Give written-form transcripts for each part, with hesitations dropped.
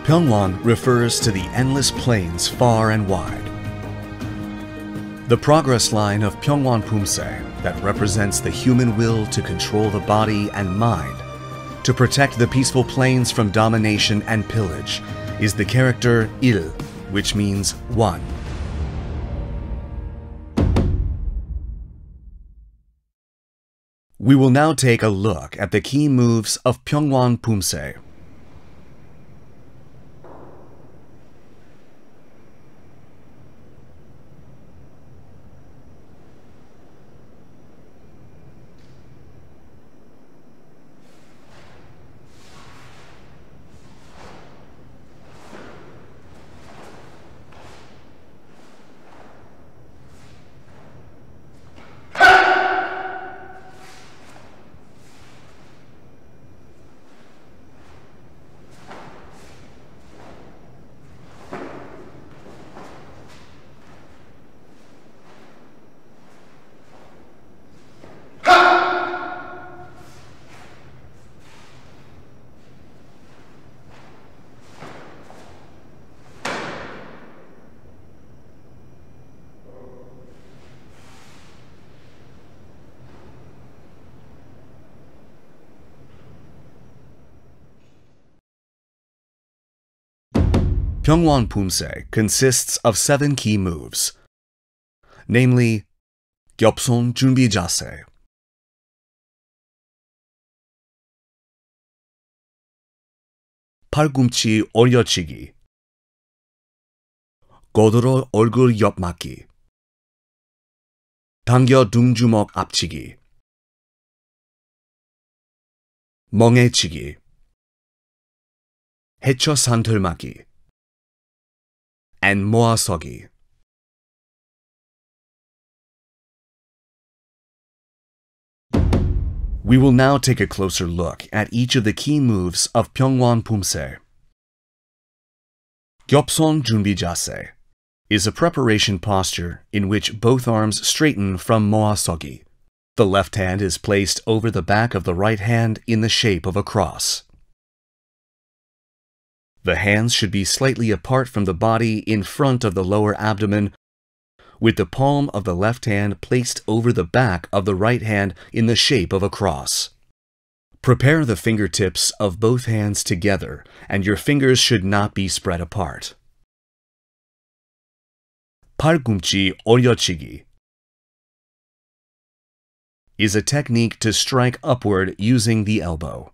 Pyongwon refers to the endless plains far and wide. The progress line of Pyongwon Pumse that represents the human will to control the body and mind, to protect the peaceful plains from domination and pillage, is the character Il, which means one. We will now take a look at the key moves of Pyongwon Pumse. Pyongwon Pumse consists of 7 key moves, namely 겹손 준비 자세, 팔꿈치 올려치기, 고도로 얼굴 옆 맞기, 당겨 등주먹 앞치기, 멍해치기, 해쳐 산털맞기, and 모아서기. We will now take a closer look at each of the key moves of Pyongwon Pumse. 겹손 준비 자세 is a preparation posture in which both arms straighten from 모아서기. The left hand is placed over the back of the right hand in the shape of a cross. The hands should be slightly apart from the body in front of the lower abdomen, with the palm of the left hand placed over the back of the right hand in the shape of a cross. Prepare the fingertips of both hands together, and your fingers should not be spread apart. 팔꿈치 올려치기 is a technique to strike upward using the elbow.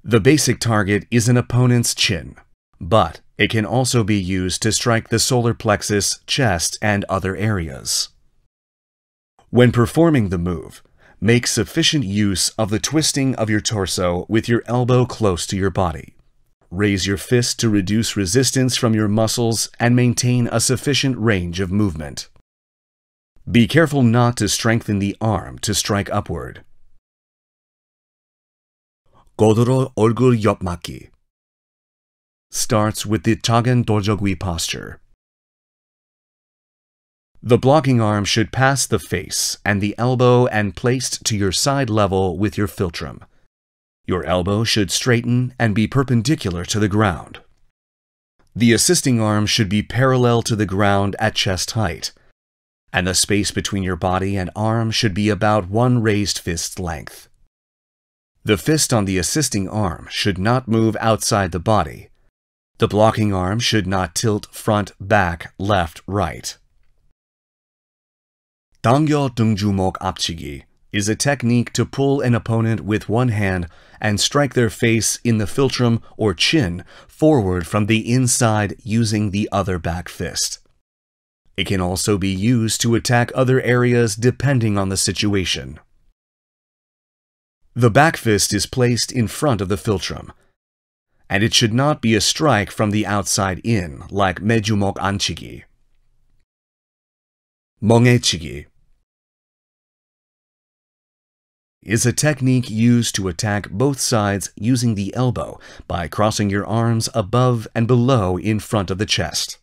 The basic target is an opponent's chin, but it can also be used to strike the solar plexus, chest, and other areas. When performing the move, make sufficient use of the twisting of your torso with your elbow close to your body. Raise your fist to reduce resistance from your muscles and maintain a sufficient range of movement. Be careful not to strengthen the arm to strike upward. 고도로 얼굴 옆 맞기 starts with the 작은 돌적위 posture. The blocking arm should pass the face and the elbow and placed to your side level with your philtrum. Your elbow should straighten and be perpendicular to the ground. The assisting arm should be parallel to the ground at chest height, and the space between your body and arm should be about one raised fist's length. The fist on the assisting arm should not move outside the body. The blocking arm should not tilt front, back, left, right. 당겨 등주먹 앞치기 is a technique to pull an opponent with one hand and strike their face in the philtrum or chin forward from the inside using the other back fist. It can also be used to attack other areas depending on the situation. The back fist is placed in front of the philtrum, and it should not be a strike from the outside in, like 매주먹 안치기. 멍해치기 is a technique used to attack both sides using the elbow by crossing your arms above and below in front of the chest.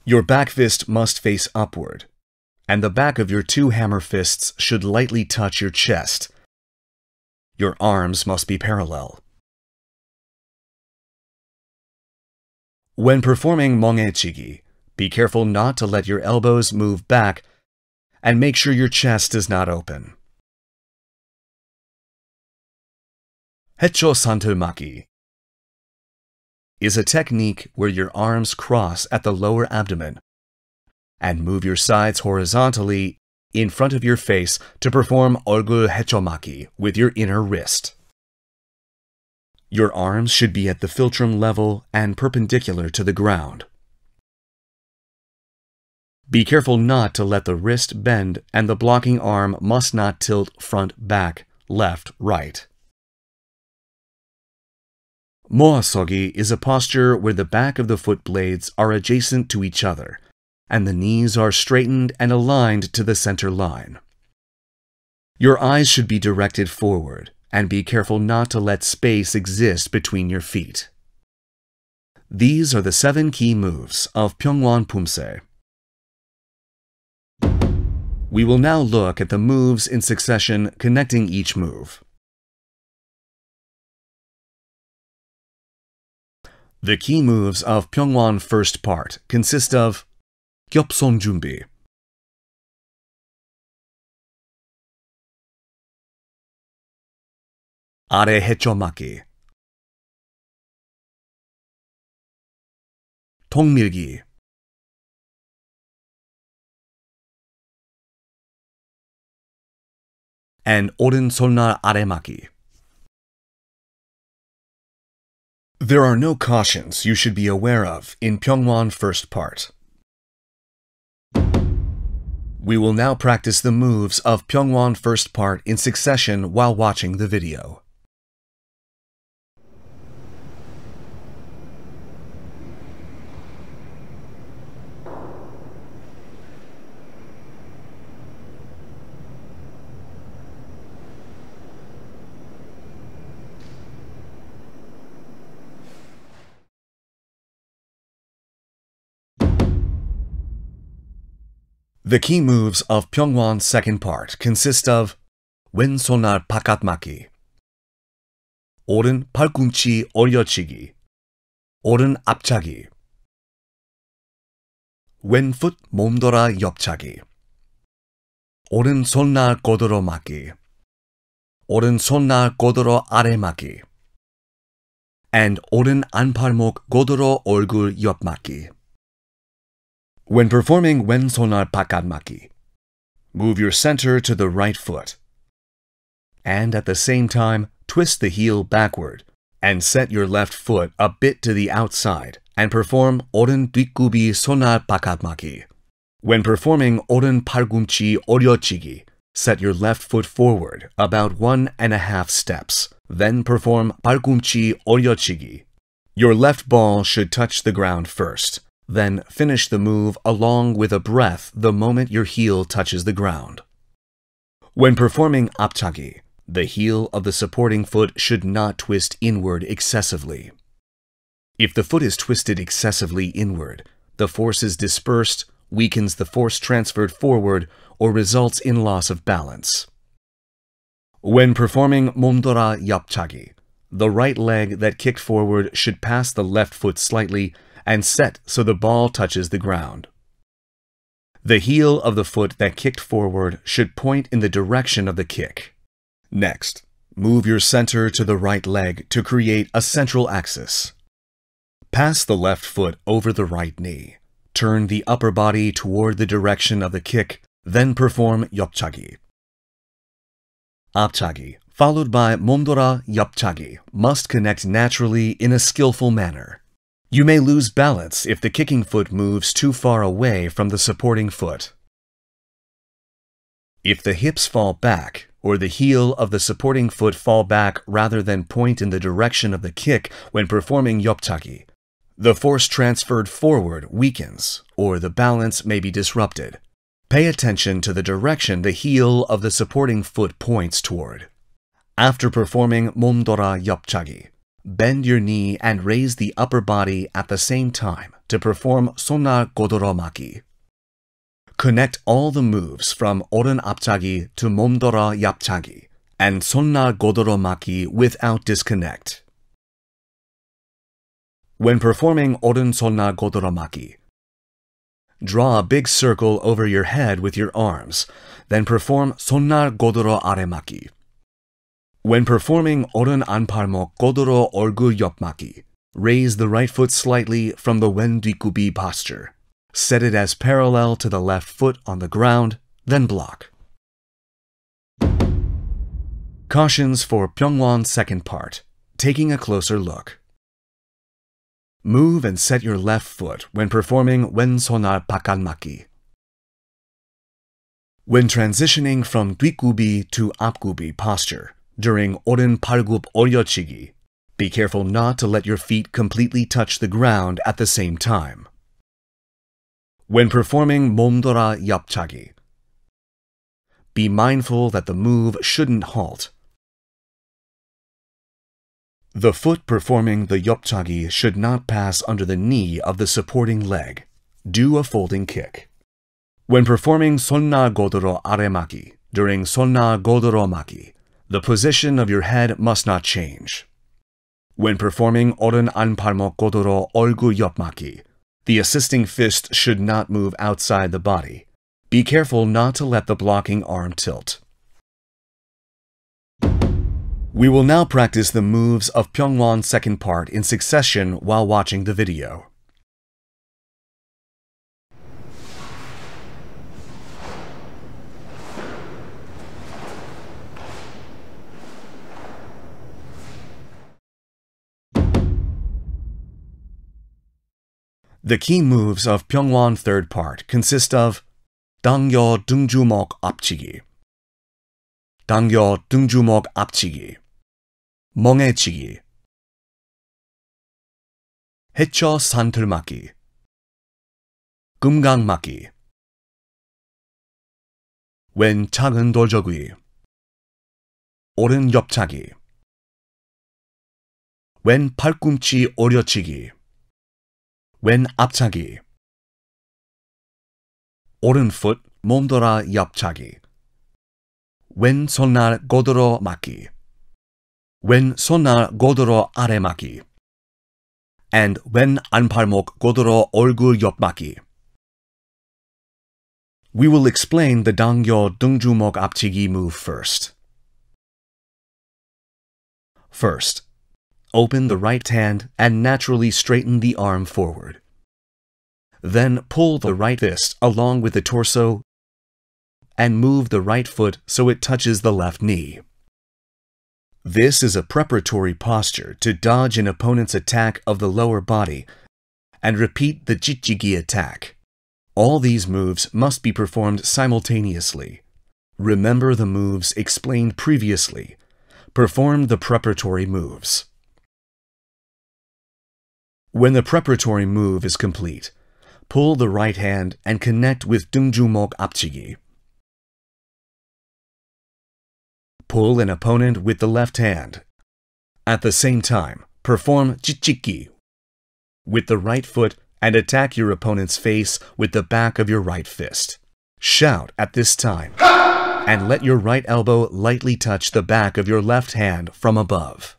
Your back fist must face upward, and the back of your 2 hammer fists should lightly touch your chest. Your arms must be parallel. When performing 멍해치기, be careful not to let your elbows move back and make sure your chest is not open. 해초산틀막이 is a technique where your arms cross at the lower abdomen and move your sides horizontally in front of your face to perform 얼굴 해초막이 with your inner wrist. Your arms should be at the philtrum level and perpendicular to the ground. Be careful not to let the wrist bend, and the blocking arm must not tilt front, back, left, right. 모아서기 is a posture where the back of the foot blades are adjacent to each other, and the knees are straightened and aligned to the center line. Your eyes should be directed forward, and be careful not to let space exist between your feet. These are the 7 key moves of Pyongwon Pumse. We will now look at the moves in succession connecting each move. The key moves of Pyongwon first part consist of 겹손 준비, 아래 해초막기, 통밀기, and 오른손날 아래막기. There are no cautions you should be aware of in Pyongwon first part. We will now practice the moves of Pyongwon first part in succession while watching the video. The key moves of Pyongwon second part consist of 왼손날 바깥막기, 오른 팔꿈치 올려치기, 오른 앞차기, 왼풋 몸돌아 옆차기, 오른손날 고도로 막기, 오른손날 고도로 아래 막기, and 오른 안팔목 고도로 얼굴 옆 막기. When performing 왼손날 바깥막기, move your center to the right foot, and at the same time twist the heel backward and set your left foot a bit to the outside and perform 오른 뒷굽이 손날 바깥막기. When performing 오른 팔꿈치 올려치기, set your left foot forward about 1.5 steps, then perform 팔꿈치 올려치기. Your left ball should touch the ground first. Then finish the move along with a breath the moment your heel touches the ground. When performing 앞차기, the heel of the supporting foot should not twist inward excessively. If the foot is twisted excessively inward, the force is dispersed, weakens the force transferred forward, or results in loss of balance. When performing 몸돌아 옆차기, the right leg that kicked forward should pass the left foot slightly and set so the ball touches the ground. The heel of the foot that kicked forward should point in the direction of the kick. Next, move your center to the right leg to create a central axis. Pass the left foot over the right knee. Turn the upper body toward the direction of the kick, then perform 옆차기. 앞차기, followed by 몸돌아 옆차기, must connect naturally in a skillful manner. You may lose balance if the kicking foot moves too far away from the supporting foot. If the hips fall back, or the heel of the supporting foot fall back rather than point in the direction of the kick when performing 옆차기, the force transferred forward weakens, or the balance may be disrupted. Pay attention to the direction the heel of the supporting foot points toward. After performing 몸돌아 옆차기, bend your knee and raise the upper body at the same time to perform 손날 고도로 막기. Connect all the moves from 오른 앞차기 to 몸돌아 옆차기 and 손날 고도로 막기 without disconnect. When performing 오른손날 고드름막이, draw a big circle over your head with your arms, then perform 손날 고드름 아래막이. When performing 오른 안팔목 고드름 얼굴 옆막이, raise the right foot slightly from the 왼 뒷굽이 posture. Set it as parallel to the left foot on the ground, then block. Cautions for Pyongwon second part. Taking a closer look. Move and set your left foot when performing 왼손날 바깥막이. When transitioning from 뒷굽이 to 앞굽이 posture during 오른 팔굽 올려치기, be careful not to let your feet completely touch the ground at the same time. When performing 몸돌아 옆차기, be mindful that the move shouldn't halt. The foot performing the 옆차기 should not pass under the knee of the supporting leg. Do a folding kick. When performing 손날 고드름 아래막이 during 손날 고드름막이, the position of your head must not change. When performing 오른 안팔목 고드름 얼굴 옆막이, the assisting fist should not move outside the body. Be careful not to let the blocking arm tilt. We will now practice the moves of Pyongwon second part in succession while watching the video. The key moves of Pyongwon third part consist of 당겨 등주먹 앞치기, 당겨 등주먹 앞치기, 멍해치기, 해쳐 산틀맞기, 금강맞기, 왼 작은 돌저귀, 오른 옆차기, 왼 팔꿈치 오려치기, 왼 앞차기, 오른풋 몸돌아 옆차기, 왼 손날 고드름 맞기, 왼 손날 고드름 아래 맞기, and 왼 안팔목 고드름 얼굴 옆 맞기. We will explain the 당겨 등주먹 앞치기 move first. First, open the right hand and naturally straighten the arm forward. Then pull the right fist along with the torso and move the right foot so it touches the left knee. This is a preparatory posture to dodge an opponent's attack of the lower body and repeat the jijigi attack. All these moves must be performed simultaneously. Remember the moves explained previously. Perform the preparatory moves. When the preparatory move is complete, pull the right hand and connect with 등주먹 앞치기. Pull an opponent with the left hand. At the same time, perform jijigi with the right foot and attack your opponent's face with the back of your right fist. Shout at this time and let your right elbow lightly touch the back of your left hand from above.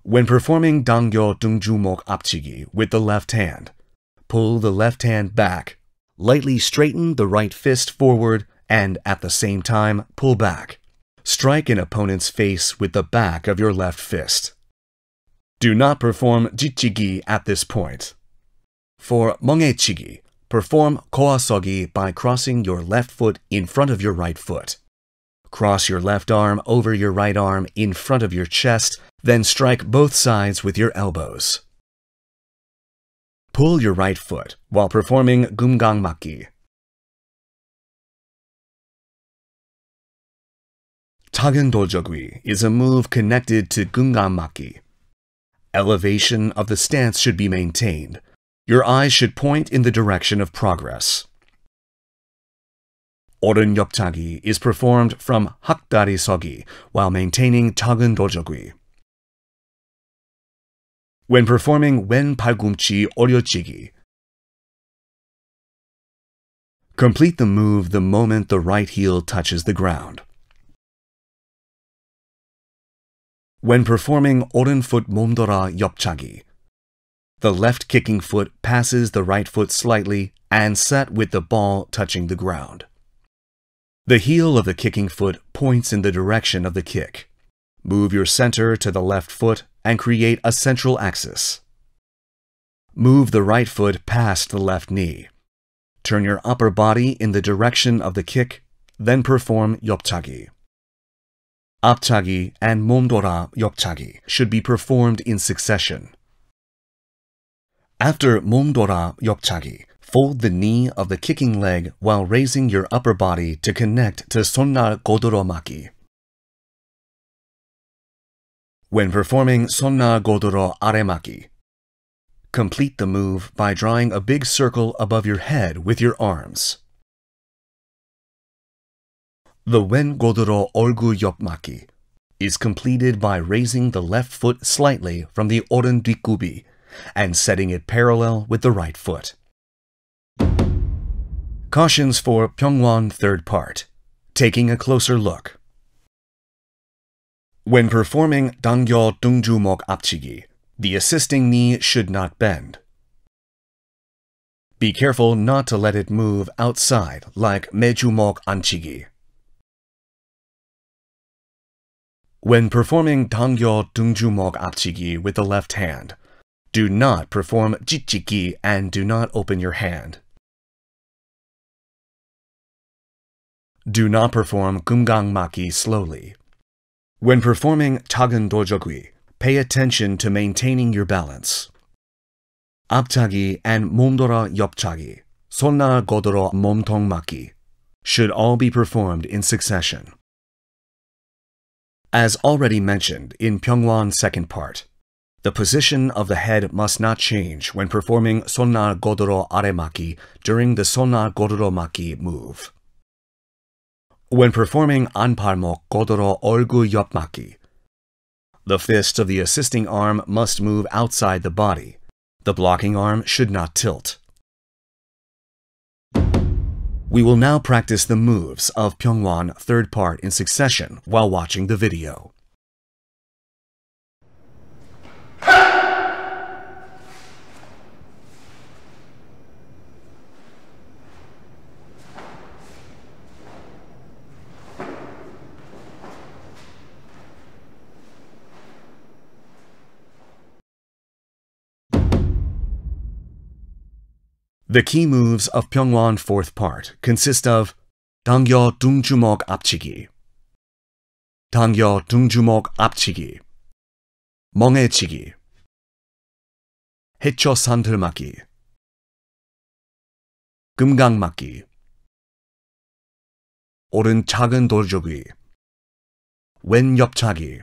When performing 당겨 등주먹 앞치기 with the left hand, pull the left hand back, lightly straighten the right fist forward, and at the same time, pull back. Strike an opponent's face with the back of your left fist. Do not perform jijigi at this point. For 멍해치기, perform 고아서기 by crossing your left foot in front of your right foot. Cross your left arm over your right arm in front of your chest, then strike both sides with your elbows. Pull your right foot while performing 금강맞기. 작은 돌저귀 is a move connected to 금강맞기. Elevation of the stance should be maintained. Your eyes should point in the direction of progress. 오른 옆차기 is performed from 학다리 서기 while maintaining 작은 돌저귀. When performing 왼 팔꿈치 오려치기, complete the move the moment the right heel touches the ground. When performing 오른풋 몸돌아 옆차기, The left kicking foot passes the right foot slightly and set with the ball touching the ground. The heel of the kicking foot points in the direction of the kick. Move your center to the left foot and create a central axis. Move the right foot past the left knee. Turn your upper body in the direction of the kick, then perform 옆차기. 앞차기 and 몸돌아 옆차기 should be performed in succession. After 몸돌아 옆차기, fold the knee of the kicking leg while raising your upper body to connect to 손날 고드러맞기. When performing 손날 고드러 아래맞기, complete the move by drawing a big circle above your head with your arms. The 왼 고드러 얼굴 옆맞기 is completed by raising the left foot slightly from the 오른 뒷굽이 and setting it parallel with the right foot. Cautions for Pyongwon third part. Taking a closer look. When performing 당겨 등주먹 앞치기, the assisting knee should not bend. Be careful not to let it move outside like 매주먹 안치기. When performing 당겨 등주먹 앞치기 with the left hand, do not perform 찌찌기 and do not open your hand. Do not perform 금강맞기 slowly. When performing Taekwon-Do, pay attention to maintaining your balance. 앞차기 and 몸돌아 옆차기, 손날 고드러 몸통 맞기, should all be performed in succession. As already mentioned in Pyongwon second part, the position of the head must not change when performing 손날 고드러 아래맞기 during the 손날 고드러 맞기 move. When performing 안팔목 고드러 얼굴 옆맞기, the fist of the assisting arm must move outside the body. The blocking arm should not tilt. We will now practice the moves of Pyongwon third part in succession while watching the video. The key moves of Pyongwon fourth part consist of 당겨 등주먹 앞치기, 당겨 등주먹 앞치기, 멍해치기, 해쳐 산들맞기, 금강맞기, 오른 작은 돌조기, 왼 옆차기,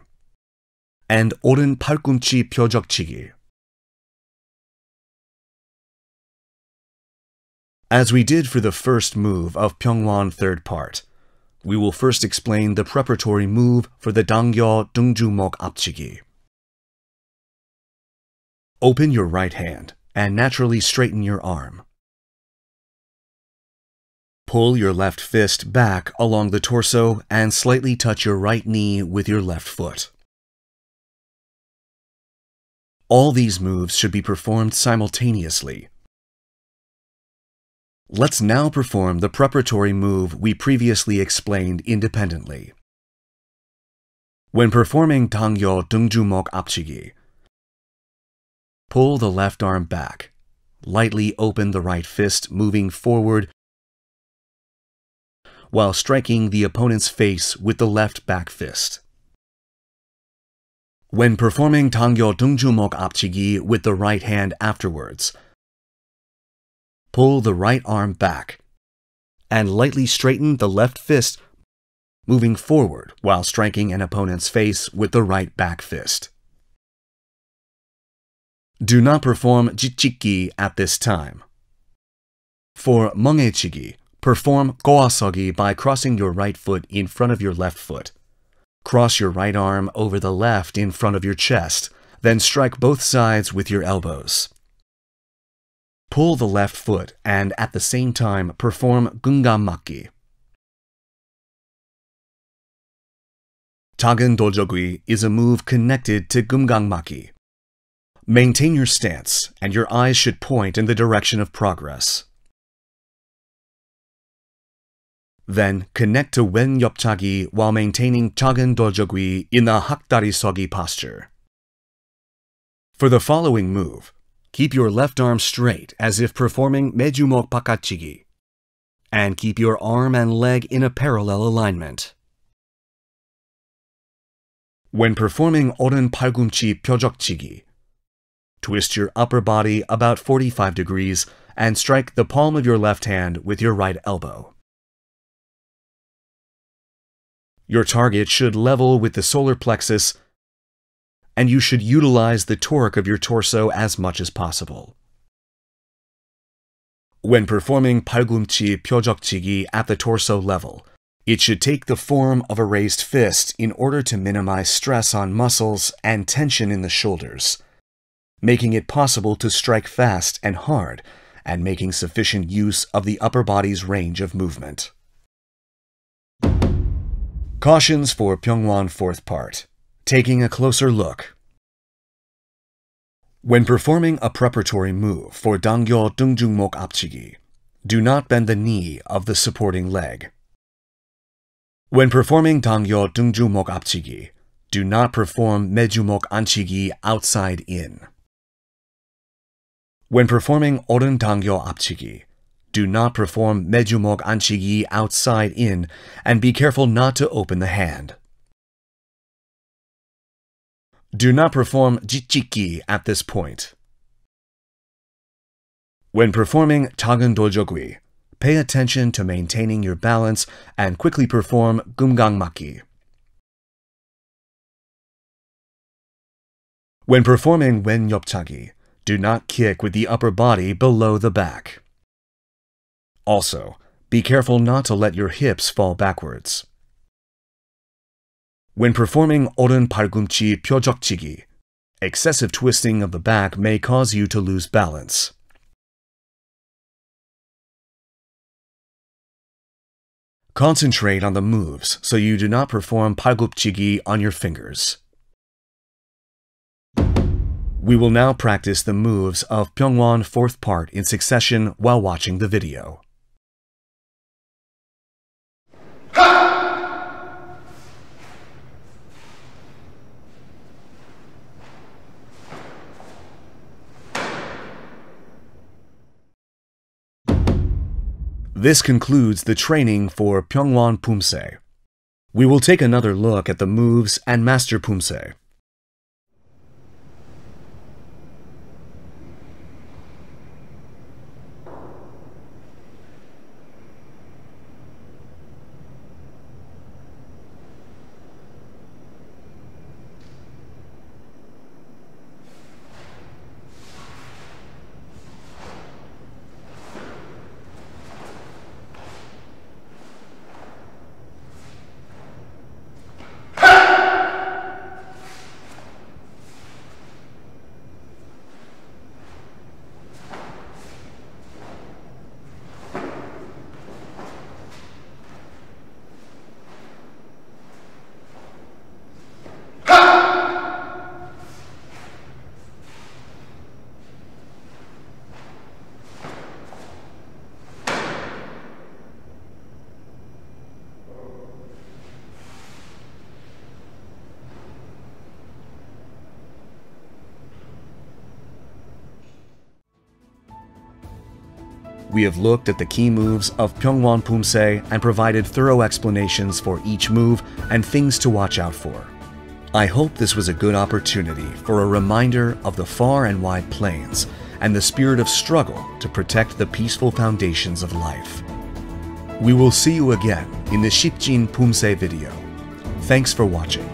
and 오른 팔꿈치 표적치기. As we did for the first move of Pyongwon third part, we will first explain the preparatory move for the 당겨 등주먹 앞치기. Open your right hand and naturally straighten your arm. Pull your left fist back along the torso and slightly touch your right knee with your left foot. All these moves should be performed simultaneously. Let's now perform the preparatory move we previously explained independently. When performing 당겨 등주먹 앞치기, pull the left arm back. Lightly open the right fist, moving forward while striking the opponent's face with the left back fist. When performing 당겨 등주먹 앞치기 with the right hand afterwards, pull the right arm back and lightly straighten the left fist, moving forward while striking an opponent's face with the right back fist. Do not perform 찌찌기 at this time. For 멍해치기, perform 고아서기 by crossing your right foot in front of your left foot. Cross your right arm over the left in front of your chest, then strike both sides with your elbows. Pull the left foot and at the same time perform 금강맞기. Taekwon-Do is a move connected to 금강맞기. Maintain your stance, and your eyes should point in the direction of progress. Then connect to wen 옆차기 while maintaining 작은 돌적위 in the hakda리 서기 posture. For the following move, keep your left arm straight as if performing 매주먹 바깥치기, and keep your arm and leg in a parallel alignment. When performing 오른 팔꿈치 펴적치기, twist your upper body about 45 degrees and strike the palm of your left hand with your right elbow. Your target should level with the solar plexus, and you should utilize the torque of your torso as much as possible. When performing 팔꿈치 펴적치기 at the torso level, it should take the form of a raised fist in order to minimize stress on muscles and tension in the shoulders, making it possible to strike fast and hard and making sufficient use of the upper body's range of movement. Cautions for Pyongwon fourth part. Taking a closer look. When performing a preparatory move for 당겨 등중목 앞치기, do not bend the knee of the supporting leg. When performing 당겨 등중목 앞치기, do not perform 매주목 안치기 outside in. When performing 오른 당겨 앞치기, do not perform 매주목 안치기 outside in, and be careful not to open the hand. Do not perform 지치기 at this point. When performing 작은 돌적위, pay attention to maintaining your balance and quickly perform 금강맞기. When performing wen 옆차기, do not kick with the upper body below the back. Also, be careful not to let your hips fall backwards. When performing 오른 팔꿈치 펴적치기, excessive twisting of the back may cause you to lose balance. Concentrate on the moves so you do not perform 팔굽치기 on your fingers. We will now practice the moves of Pyongwon fourth part in succession while watching the video. This concludes the training for Pyongwon Pumse. We will take another look at the moves and master Pumse. We have looked at the key moves of Pyongwon Pumse and provided thorough explanations for each move and things to watch out for. I hope this was a good opportunity for a reminder of the far and wide plains and the spirit of struggle to protect the peaceful foundations of life. We will see you again in the Shipjin Pumse video. Thanks for watching.